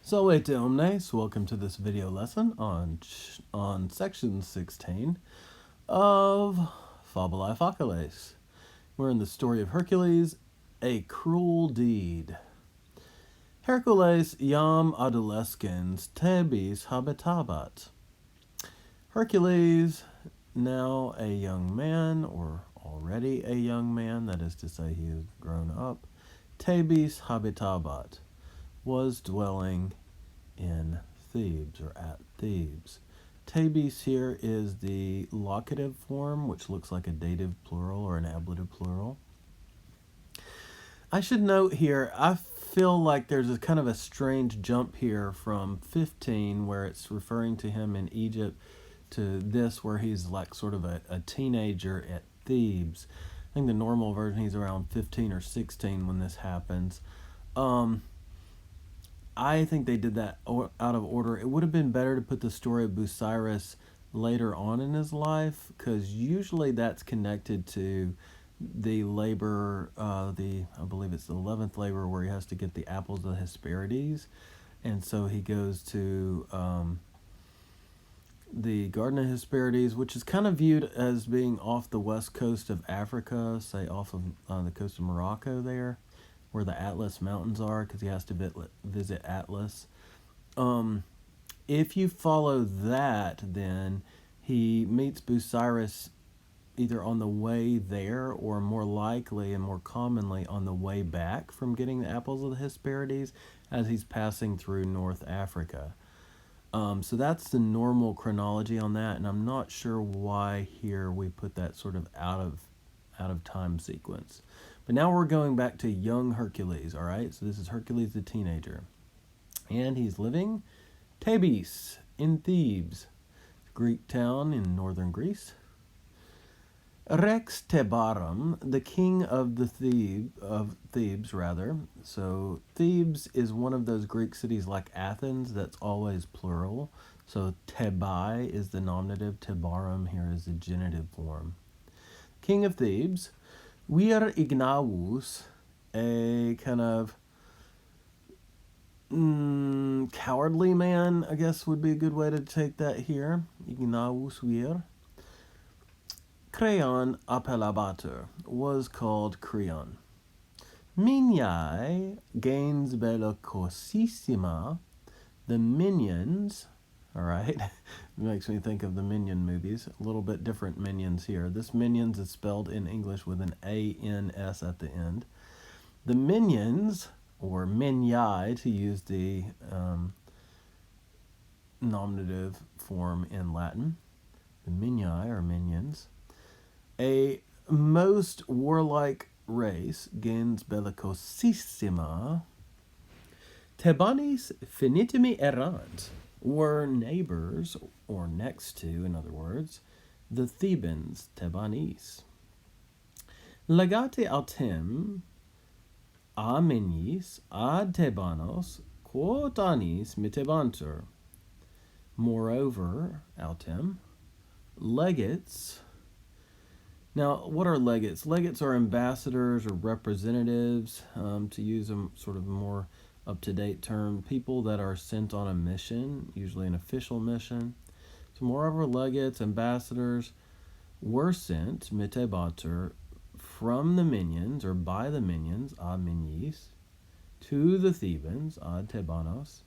Salve omnes, welcome to this video lesson on section 16 of Fabulae Faciles. We're in the story of Hercules, a cruel deed. Hercules iam adolescens Thebes habitabat. Hercules, now a young man, or already a young man, that is to say he has grown up, Thebes habitabat, was dwelling in Thebes, or at Thebes. Thebes here is the locative form, which looks like a dative plural or an ablative plural. I should note here, I feel like there's a kind of a strange jump here from 15, where it's referring to him in Egypt, to this, where he's like sort of a teenager at Thebes. I think the normal version, he's around 15 or 16 when this happens. I think they did that out of order. It would have been better to put the story of Busiris later on in his life, because usually that's connected to the labor, I believe it's the 11th labor, where he has to get the apples of the Hesperides. And so he goes to the Garden of Hesperides, which is kind of viewed as being off the west coast of Africa, say off of the coast of Morocco there, where the Atlas Mountains are, because he has to visit Atlas. If you follow that, then he meets Busiris either on the way there, or more likely and more commonly on the way back from getting the apples of the Hesperides, as he's passing through North Africa. So that's the normal chronology on that, and I'm not sure why here we put that sort of out of time sequence. But now we're going back to young Hercules, all right? So this is Hercules the teenager. And he's living Thebes in Thebes, Greek town in northern Greece. Rex Thebarum, the king of Thebes, rather. So Thebes is one of those Greek cities like Athens that's always plural. So Thebai is the nominative, Thebarum here is the genitive form. King of Thebes, Vir Ignavus, a kind of cowardly man, I guess would be a good way to take that here. Ignavus Vir. Creon appellabatur, was called Creon. Miniae gens bellicosissima, the minions, all right, it makes me think of the Minion movies, a little bit different minions here. This minions is spelled in English with an A-N-S at the end. The minions, or miniae, to use the nominative form in Latin, the miniae, or minions, a most warlike race, gens bellicosissima, Thebanis finitimi errant, were neighbors, or next to, in other words, the Thebans, Thebanis. Legate autem amenis ad Thebanos quot annis mitebantur. Moreover, autem, legates. Now, what are legates? Legates are ambassadors or representatives, to use a sort of more up-to-date term, people that are sent on a mission, usually an official mission. So moreover, legates, ambassadors, were sent, mitebatur, from the minions, or by the minions, ad minis, to the Thebans, ad Thebanos,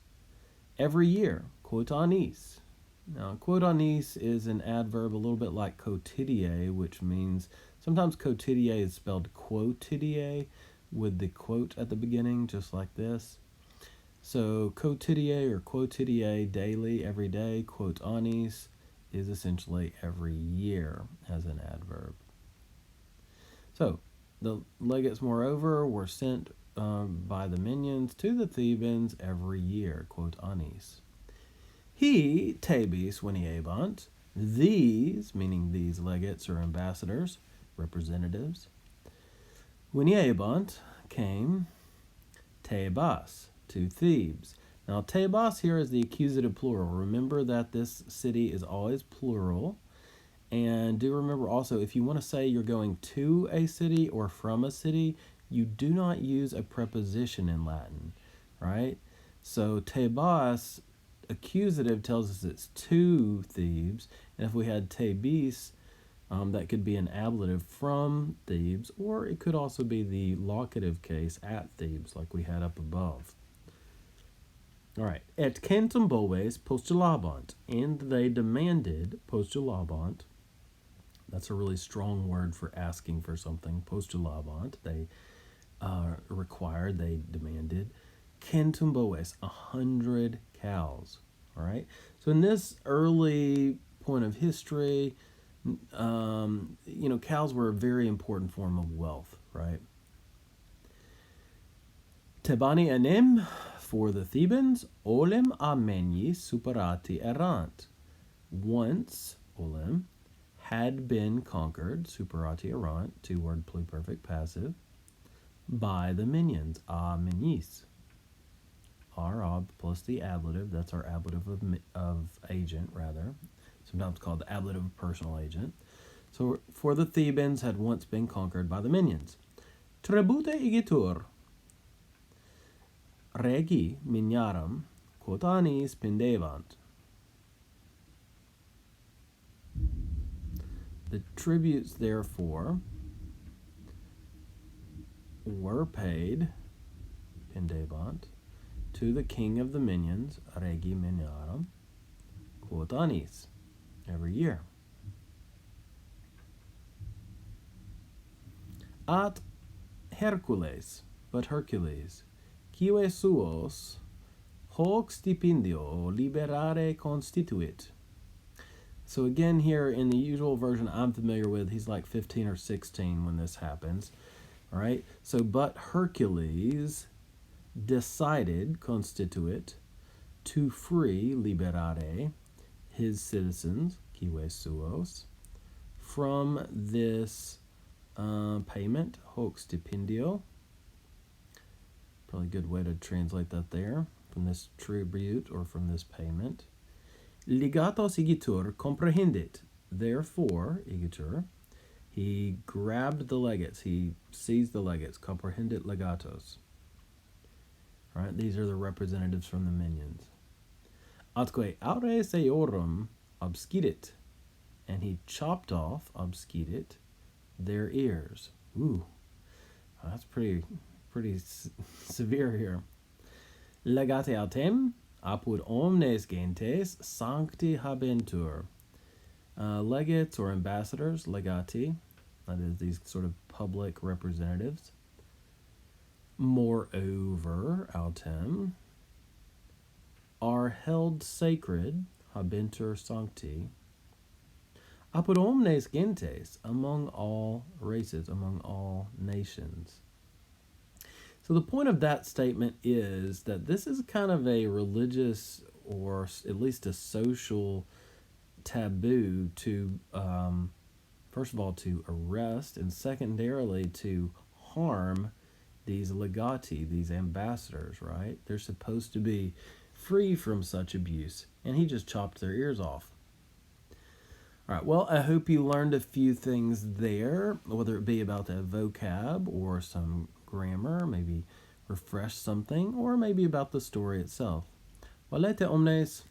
every year, quot annis. Now, quot annis is an adverb a little bit like quotidie, which means, sometimes quotidie is spelled quotidie, with the quote at the beginning, just like this. So quotidie or quotidie, daily, every day. Quot annis is essentially every year as an adverb. So the legates, moreover, were sent by the minions to the Thebans every year. Quot annis. He, Thebes, veniebant, these, meaning these legates or ambassadors, representatives, veniebant, came, Thebas, to Thebes. Now, Thebas here is the accusative plural. Remember that this city is always plural. And do remember also, if you want to say you're going to a city or from a city, you do not use a preposition in Latin, right? So Tebas, accusative, tells us it's to Thebes. And if we had Tebis, that could be an ablative from Thebes, or it could also be the locative case at Thebes, like we had up above. All right. Et centum boves postulabant, and they demanded postulabant. That's a really strong word for asking for something. Postulabant. They required, they demanded. Centum boves, 100 cows. All right. So in this early point of history, cows were a very important form of wealth, right? Tebani anem, for the Thebans, olem ameni superati erant. Once, olem, had been conquered, superati erant, two-word pluperfect passive, by the minions, amenis. Our ob plus the ablative, that's our ablative of agent, rather. Sometimes called the ablative of personal agent. So, for the Thebans had once been conquered by the minions. Tribute igitur. Regi miniarum quotanis pendevant. The tributes, therefore, were paid, pendevant, to the king of the minions, Regi miniarum, quotanis, every year. At Hercules, but Hercules, quive suos hoc stipendio liberare constituit. So again, here in the usual version I'm familiar with, he's like 15 or 16 when this happens. All right. So, but Hercules decided, constituit, to free, liberare, his citizens, quive suos, from this payment, hoc stipendio. Probably a good way to translate that there, from this tribute or from this payment. Ligatos igitur comprehendit. Therefore, igitur, he grabbed the legates, he seized the legates, comprehendit legatos. All right, these are the representatives from the minions. Atque aures eorum obscidit, and he chopped off, obscidit, their ears. Ooh, that's pretty severe here. Legate autem apud omnes gentes sancti habentur. Legates or ambassadors, legati, that is these sort of public representatives. Moreover, autem, are held sacred, habentur sancti, apud omnes gentes, among all races, among all nations. So the point of that statement is that this is kind of a religious or at least a social taboo to, first of all, to arrest, and secondarily to harm these legati, these ambassadors, right? They're supposed to be free from such abuse, and he just chopped their ears off. All right, well, I hope you learned a few things there, whether it be about the vocab or some grammar, maybe refresh something, or maybe about the story itself. Valete omnes.